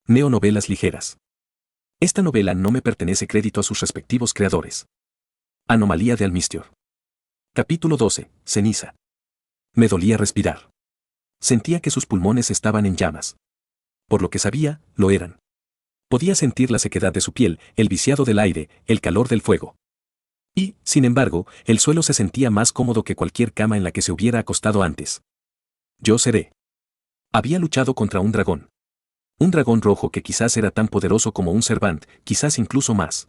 Neonovelas ligeras. Esta novela no me pertenece crédito a sus respectivos creadores. Anomalía de Almistior. Capítulo 12. Ceniza. Me dolía respirar. Sentía que sus pulmones estaban en llamas. Por lo que sabía, lo eran. Podía sentir la sequedad de su piel, el viciado del aire, el calor del fuego. Y, sin embargo, el suelo se sentía más cómodo que cualquier cama en la que se hubiera acostado antes. Yo seré. Había luchado contra un dragón. Un dragón rojo que quizás era tan poderoso como un Servant, quizás incluso más.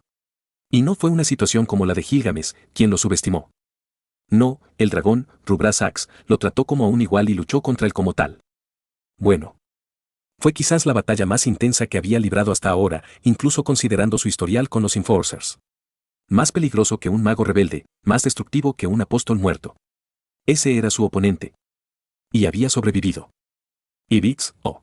Y no fue una situación como la de Gilgamesh, quien lo subestimó. No, el dragón, Rubrasax, lo trató como a un igual y luchó contra él como tal. Bueno. Fue quizás la batalla más intensa que había librado hasta ahora, incluso considerando su historial con los Enforcers. Más peligroso que un mago rebelde, más destructivo que un apóstol muerto. Ese era su oponente. Y había sobrevivido. Y Vix, oh.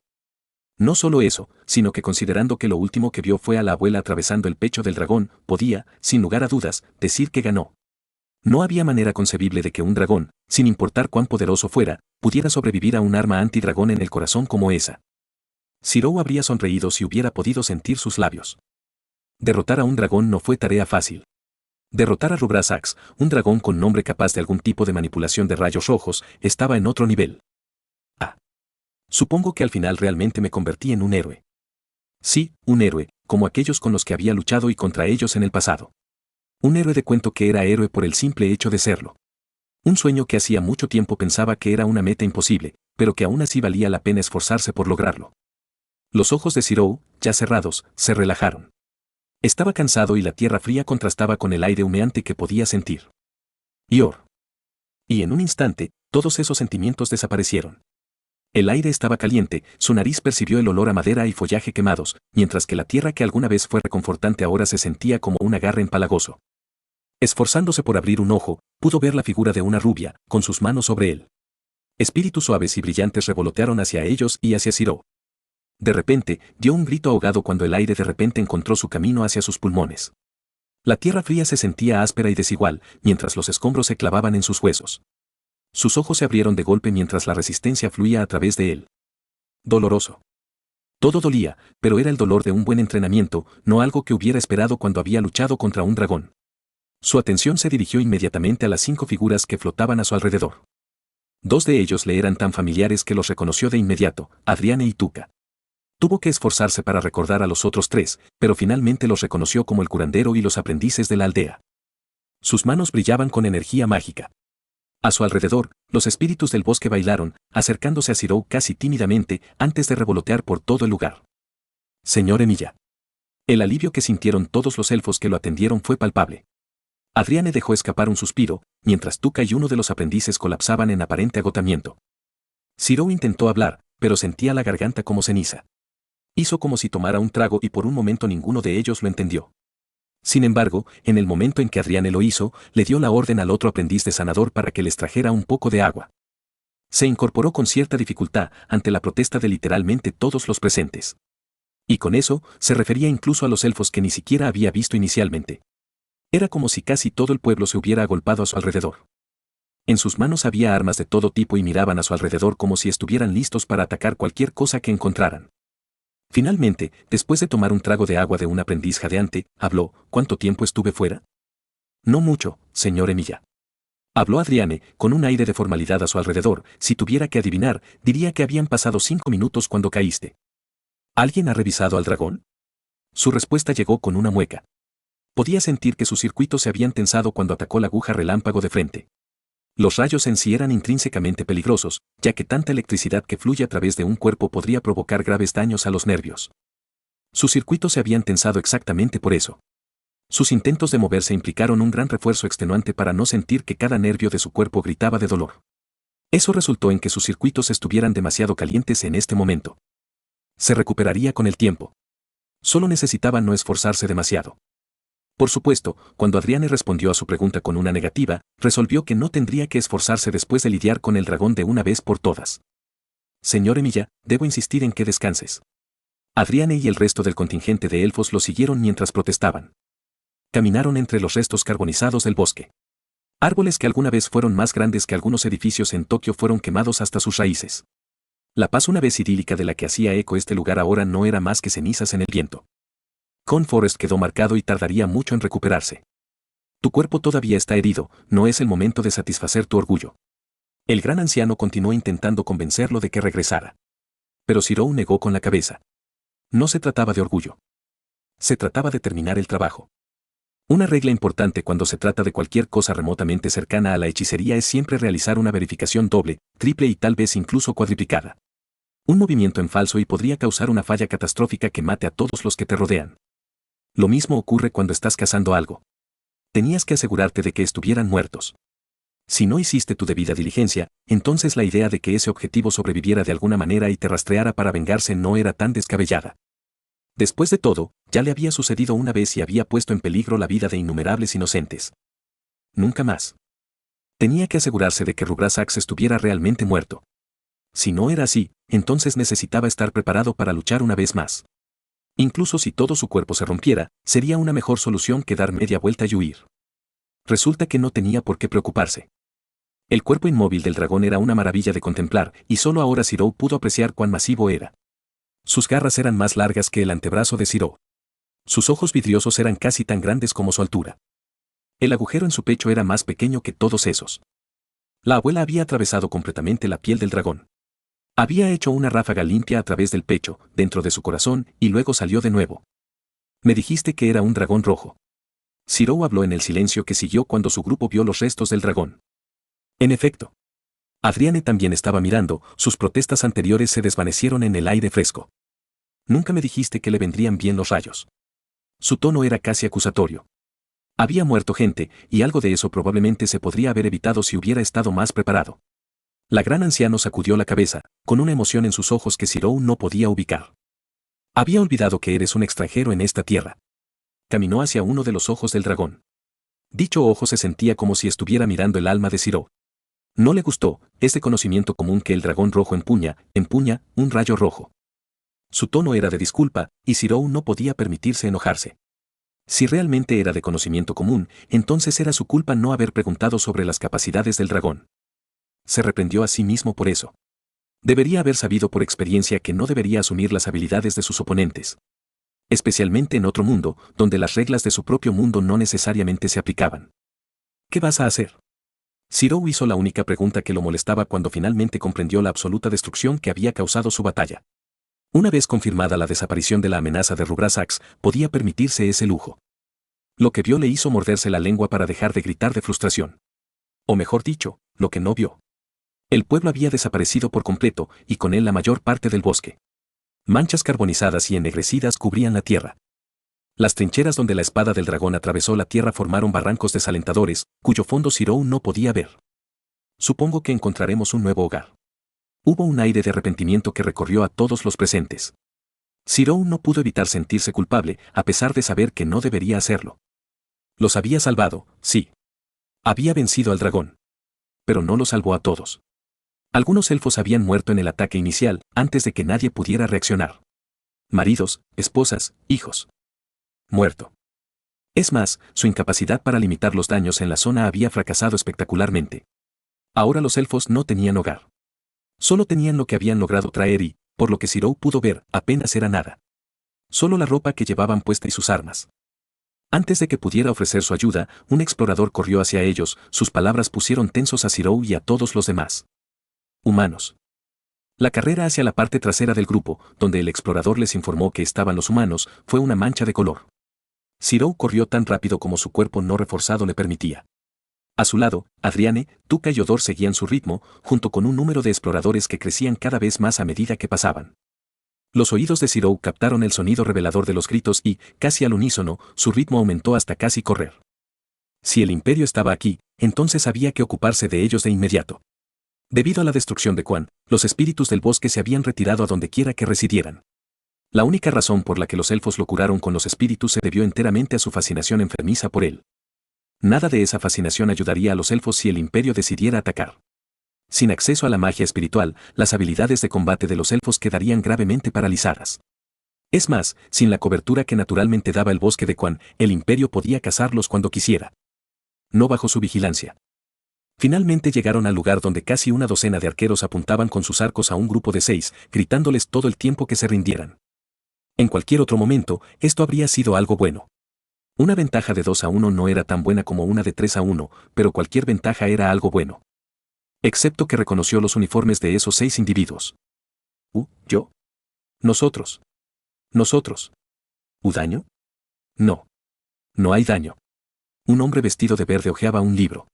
No solo eso, sino que considerando que lo último que vio fue a la abuela atravesando el pecho del dragón, podía, sin lugar a dudas, decir que ganó. No había manera concebible de que un dragón, sin importar cuán poderoso fuera, pudiera sobrevivir a un arma antidragón en el corazón como esa. Zirou habría sonreído si hubiera podido sentir sus labios. Derrotar a un dragón no fue tarea fácil. Derrotar a Rubrasax, un dragón con nombre capaz de algún tipo de manipulación de rayos rojos, estaba en otro nivel. Supongo que al final realmente me convertí en un héroe. Sí, un héroe, como aquellos con los que había luchado y contra ellos en el pasado. Un héroe de cuento que era héroe por el simple hecho de serlo. Un sueño que hacía mucho tiempo pensaba que era una meta imposible, pero que aún así valía la pena esforzarse por lograrlo. Los ojos de Zirou, ya cerrados, se relajaron. Estaba cansado y la tierra fría contrastaba con el aire humeante que podía sentir. Y en un instante, todos esos sentimientos desaparecieron. El aire estaba caliente, su nariz percibió el olor a madera y follaje quemados, mientras que la tierra que alguna vez fue reconfortante ahora se sentía como un agarre empalagoso. Esforzándose por abrir un ojo, pudo ver la figura de una rubia, con sus manos sobre él. Espíritus suaves y brillantes revolotearon hacia ellos y hacia Zirou. De repente, dio un grito ahogado cuando el aire de repente encontró su camino hacia sus pulmones. La tierra fría se sentía áspera y desigual, mientras los escombros se clavaban en sus huesos. Sus ojos se abrieron de golpe mientras la resistencia fluía a través de él. Doloroso. Todo dolía, pero era el dolor de un buen entrenamiento, no algo que hubiera esperado cuando había luchado contra un dragón. Su atención se dirigió inmediatamente a las 5 figuras que flotaban a su alrededor. 2 de ellos le eran tan familiares que los reconoció de inmediato, Adriane y Tuca. Tuvo que esforzarse para recordar a los otros 3, pero finalmente los reconoció como el curandero y los aprendices de la aldea. Sus manos brillaban con energía mágica. A su alrededor, los espíritus del bosque bailaron, acercándose a Zirou casi tímidamente, antes de revolotear por todo el lugar. Señor Emilia. El alivio que sintieron todos los elfos que lo atendieron fue palpable. Adriane dejó escapar un suspiro, mientras Tuca y uno de los aprendices colapsaban en aparente agotamiento. Zirou intentó hablar, pero sentía la garganta como ceniza. Hizo como si tomara un trago y por un momento ninguno de ellos lo entendió. Sin embargo, en el momento en que Adriane lo hizo, le dio la orden al otro aprendiz de sanador para que les trajera un poco de agua. Se incorporó con cierta dificultad ante la protesta de literalmente todos los presentes. Y con eso, se refería incluso a los elfos que ni siquiera había visto inicialmente. Era como si casi todo el pueblo se hubiera agolpado a su alrededor. En sus manos había armas de todo tipo y miraban a su alrededor como si estuvieran listos para atacar cualquier cosa que encontraran. Finalmente, después de tomar un trago de agua de un aprendiz jadeante, habló: ¿Cuánto tiempo estuve fuera? No mucho, señor Emilia. Habló Adriane, con un aire de formalidad a su alrededor. Si tuviera que adivinar, diría que habían pasado 5 minutos cuando caíste. ¿Alguien ha revisado al dragón? Su respuesta llegó con una mueca. Podía sentir que sus circuitos se habían tensado cuando atacó la aguja relámpago de frente. Los rayos en sí eran intrínsecamente peligrosos, ya que tanta electricidad que fluye a través de un cuerpo podría provocar graves daños a los nervios. Sus circuitos se habían tensado exactamente por eso. Sus intentos de moverse implicaron un gran refuerzo extenuante para no sentir que cada nervio de su cuerpo gritaba de dolor. Eso resultó en que sus circuitos estuvieran demasiado calientes en este momento. Se recuperaría con el tiempo. Solo necesitaba no esforzarse demasiado. Por supuesto, cuando Adriane respondió a su pregunta con una negativa, resolvió que no tendría que esforzarse después de lidiar con el dragón de una vez por todas. Señor Emilia, debo insistir en que descanses. Adriane y el resto del contingente de elfos lo siguieron mientras protestaban. Caminaron entre los restos carbonizados del bosque. Árboles que alguna vez fueron más grandes que algunos edificios en Tokio fueron quemados hasta sus raíces. La paz una vez idílica de la que hacía eco este lugar ahora no era más que cenizas en el viento. Con Forest quedó marcado y tardaría mucho en recuperarse. Tu cuerpo todavía está herido, no es el momento de satisfacer tu orgullo. El gran anciano continuó intentando convencerlo de que regresara. Pero Zirou negó con la cabeza. No se trataba de orgullo. Se trataba de terminar el trabajo. Una regla importante cuando se trata de cualquier cosa remotamente cercana a la hechicería es siempre realizar una verificación doble, triple y tal vez incluso cuadriplicada. Un movimiento en falso y podría causar una falla catastrófica que mate a todos los que te rodean. Lo mismo ocurre cuando estás cazando algo. Tenías que asegurarte de que estuvieran muertos. Si no hiciste tu debida diligencia, entonces la idea de que ese objetivo sobreviviera de alguna manera y te rastreara para vengarse no era tan descabellada. Después de todo, ya le había sucedido una vez y había puesto en peligro la vida de innumerables inocentes. Nunca más. Tenía que asegurarse de que Rubrasax estuviera realmente muerto. Si no era así, entonces necesitaba estar preparado para luchar una vez más. Incluso si todo su cuerpo se rompiera, sería una mejor solución que dar media vuelta y huir. Resulta que no tenía por qué preocuparse. El cuerpo inmóvil del dragón era una maravilla de contemplar, y solo ahora Zirou pudo apreciar cuán masivo era. Sus garras eran más largas que el antebrazo de Zirou. Sus ojos vidriosos eran casi tan grandes como su altura. El agujero en su pecho era más pequeño que todos esos. La abuela había atravesado completamente la piel del dragón. Había hecho una ráfaga limpia a través del pecho, dentro de su corazón, y luego salió de nuevo. Me dijiste que era un dragón rojo. Zirou habló en el silencio que siguió cuando su grupo vio los restos del dragón. En efecto. Adriane también estaba mirando, sus protestas anteriores se desvanecieron en el aire fresco. Nunca me dijiste que le vendrían bien los rayos. Su tono era casi acusatorio. Había muerto gente, y algo de eso probablemente se podría haber evitado si hubiera estado más preparado. La gran anciano sacudió la cabeza, con una emoción en sus ojos que Zirou no podía ubicar. Había olvidado que eres un extranjero en esta tierra. Caminó hacia uno de los ojos del dragón. Dicho ojo se sentía como si estuviera mirando el alma de Zirou. No le gustó este conocimiento común que el dragón rojo empuña un rayo rojo. Su tono era de disculpa, y Zirou no podía permitirse enojarse. Si realmente era de conocimiento común, entonces era su culpa no haber preguntado sobre las capacidades del dragón. Se reprendió a sí mismo por eso. Debería haber sabido por experiencia que no debería asumir las habilidades de sus oponentes. Especialmente en otro mundo, donde las reglas de su propio mundo no necesariamente se aplicaban. ¿Qué vas a hacer? Zirou hizo la única pregunta que lo molestaba cuando finalmente comprendió la absoluta destrucción que había causado su batalla. Una vez confirmada la desaparición de la amenaza de Rubrasax, podía permitirse ese lujo. Lo que vio le hizo morderse la lengua para dejar de gritar de frustración. O mejor dicho, lo que no vio. El pueblo había desaparecido por completo, y con él la mayor parte del bosque. Manchas carbonizadas y ennegrecidas cubrían la tierra. Las trincheras donde la espada del dragón atravesó la tierra formaron barrancos desalentadores, cuyo fondo Zirou no podía ver. Supongo que encontraremos un nuevo hogar. Hubo un aire de arrepentimiento que recorrió a todos los presentes. Zirou no pudo evitar sentirse culpable, a pesar de saber que no debería hacerlo. Los había salvado, sí. Había vencido al dragón. Pero no los salvó a todos. Algunos elfos habían muerto en el ataque inicial, antes de que nadie pudiera reaccionar. Maridos, esposas, hijos. Muerto. Es más, su incapacidad para limitar los daños en la zona había fracasado espectacularmente. Ahora los elfos no tenían hogar. Solo tenían lo que habían logrado traer y, por lo que Zirou pudo ver, apenas era nada. Solo la ropa que llevaban puesta y sus armas. Antes de que pudiera ofrecer su ayuda, un explorador corrió hacia ellos, sus palabras pusieron tensos a Zirou y a todos los demás. Humanos. La carrera hacia la parte trasera del grupo, donde el explorador les informó que estaban los humanos, fue una mancha de color. Zirou corrió tan rápido como su cuerpo no reforzado le permitía. A su lado, Adriane, Tuca y Odor seguían su ritmo, junto con un número de exploradores que crecían cada vez más a medida que pasaban. Los oídos de Zirou captaron el sonido revelador de los gritos y, casi al unísono, su ritmo aumentó hasta casi correr. Si el imperio estaba aquí, entonces había que ocuparse de ellos de inmediato. Debido a la destrucción de Quan, los espíritus del bosque se habían retirado a donde quiera que residieran. La única razón por la que los elfos lo curaron con los espíritus se debió enteramente a su fascinación enfermiza por él. Nada de esa fascinación ayudaría a los elfos si el imperio decidiera atacar. Sin acceso a la magia espiritual, las habilidades de combate de los elfos quedarían gravemente paralizadas. Es más, sin la cobertura que naturalmente daba el bosque de Quan, el imperio podía cazarlos cuando quisiera. No bajo su vigilancia. Finalmente llegaron al lugar donde casi una docena de arqueros apuntaban con sus arcos a un grupo de 6, gritándoles todo el tiempo que se rindieran. En cualquier otro momento, esto habría sido algo bueno. Una ventaja de 2-1 no era tan buena como una de 3-1, pero cualquier ventaja era algo bueno. Excepto que reconoció los uniformes de esos 6 individuos. ¿Yo? Nosotros. Nosotros. ¿Daño? No. No hay daño. Un hombre vestido de verde hojeaba un libro.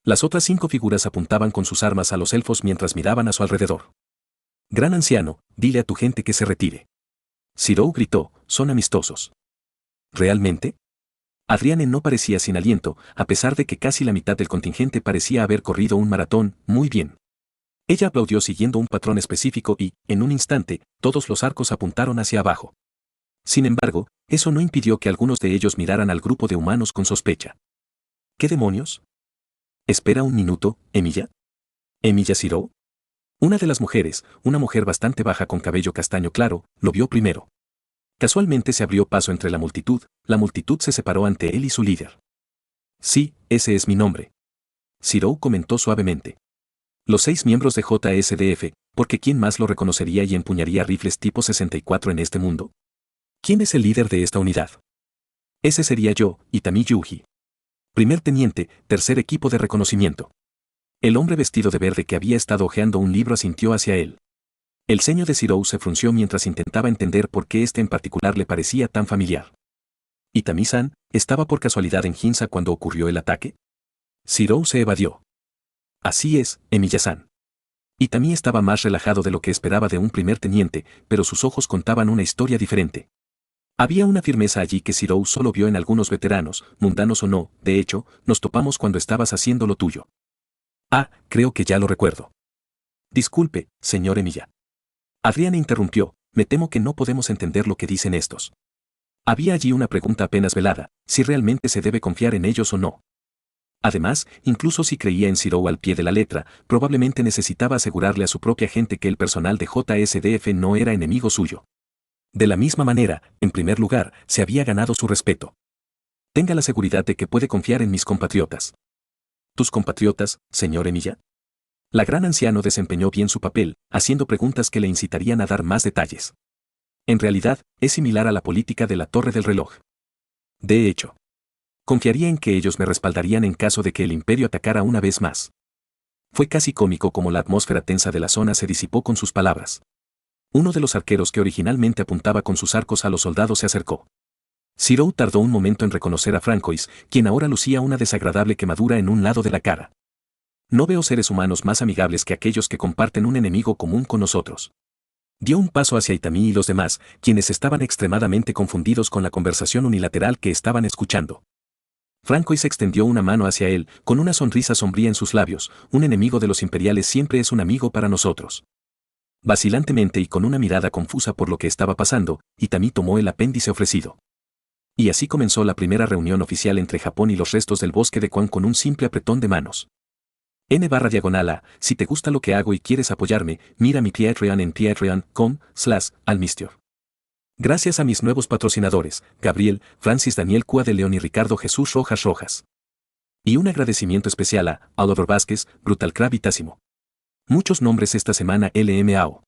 Las otras 5 figuras apuntaban con sus armas a los elfos mientras miraban a su alrededor. Gran anciano, dile a tu gente que se retire. Ciro gritó, son amistosos. ¿Realmente? Adriane no parecía sin aliento, a pesar de que casi la mitad del contingente parecía haber corrido un maratón. Muy bien. Ella aplaudió siguiendo un patrón específico y, en un instante, todos los arcos apuntaron hacia abajo. Sin embargo, eso no impidió que algunos de ellos miraran al grupo de humanos con sospecha. ¿Qué demonios? Espera un minuto, Emilia. ¿Emilia Ciro? Una de las mujeres, una mujer bastante baja con cabello castaño claro, lo vio primero. Casualmente se abrió paso entre la multitud se separó ante él y su líder. Sí, ese es mi nombre. Ciro comentó suavemente. Los 6 miembros de JSDF, porque ¿quién más lo reconocería y empuñaría rifles tipo 64 en este mundo? ¿Quién es el líder de esta unidad? Ese sería yo, Itami Yuji. Primer teniente, tercer equipo de reconocimiento. El hombre vestido de verde que había estado hojeando un libro asintió hacia él. El ceño de Ciro se frunció mientras intentaba entender por qué este en particular le parecía tan familiar. ¿Itami-san, estaba por casualidad en Ginza cuando ocurrió el ataque? Ciro se evadió. Así es, Emiya-san. Itami estaba más relajado de lo que esperaba de un primer teniente, pero sus ojos contaban una historia diferente. Había una firmeza allí que Ciro solo vio en algunos veteranos, mundanos o no. De hecho, nos topamos cuando estabas haciendo lo tuyo. Ah, creo que ya lo recuerdo. Disculpe, señor Emiya. Adriana interrumpió, me temo que no podemos entender lo que dicen estos. Había allí una pregunta apenas velada, si realmente se debe confiar en ellos o no. Además, incluso si creía en Ciro al pie de la letra, probablemente necesitaba asegurarle a su propia gente que el personal de JSDF no era enemigo suyo. De la misma manera, en primer lugar, se había ganado su respeto. Tenga la seguridad de que puede confiar en mis compatriotas. ¿Tus compatriotas, señor Emiya? La gran anciano desempeñó bien su papel, haciendo preguntas que le incitarían a dar más detalles. En realidad, es similar a la política de la Torre del Reloj. De hecho, confiaría en que ellos me respaldarían en caso de que el imperio atacara una vez más. Fue casi cómico como la atmósfera tensa de la zona se disipó con sus palabras. Uno de los arqueros que originalmente apuntaba con sus arcos a los soldados se acercó. Ciro tardó un momento en reconocer a Francois, quien ahora lucía una desagradable quemadura en un lado de la cara. No veo seres humanos más amigables que aquellos que comparten un enemigo común con nosotros. Dio un paso hacia Itami y los demás, quienes estaban extremadamente confundidos con la conversación unilateral que estaban escuchando. Francois extendió una mano hacia él, con una sonrisa sombría en sus labios. Un enemigo de los imperiales siempre es un amigo para nosotros. Vacilantemente y con una mirada confusa por lo que estaba pasando, Itami tomó el apéndice ofrecido. Y así comenzó la primera reunión oficial entre Japón y los restos del bosque de Quan con un simple apretón de manos. N/A, si te gusta lo que hago y quieres apoyarme, mira mi Patreon en patreon.com/almistior. Gracias a mis nuevos patrocinadores, Gabriel, Francis Daniel Cua de León y Ricardo Jesús Rojas. Y un agradecimiento especial a Álvaro Vázquez, Brutal Crab y Tásimo. Muchos nombres esta semana LMAO.